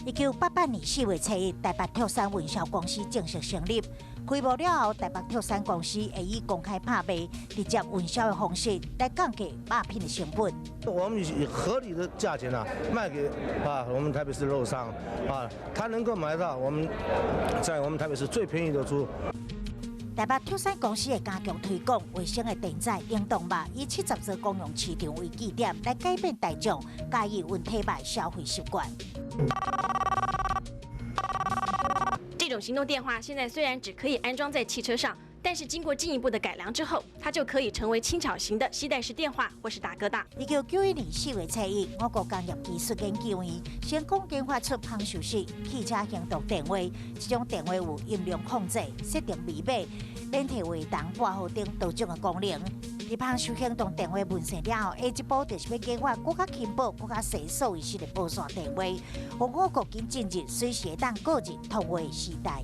1988年4月7日，台北拓山运销公司正式成立。开幕了后，台北拓山公司会以公开拍卖、直接运销的方式来降低肉品的成本。我们以合理的价钱卖给我们台北市的肉商他能够买到在我们台北市最便宜的猪。台北拓山公司会加强推广卫生的电载冷冻肉，以70座公用市场为据点，来改变大众介意温体肉消费习惯。这种行动电话现在虽然只可以安装在汽车上，但是经过进一步的改良之后，它就可以成为轻巧型的携带式电话或是大哥大。1991年4月7日，我国工业技术研究院成功研发出旁受式汽车行动电话，这种电话有音量控制、设定密码、免提话筒挂号等多种的功能。伫旁受行动电话完成了后，下一步就是要研发更加轻薄、更加细数位式的无线电话，让我国紧进入随时当个人通话的时代。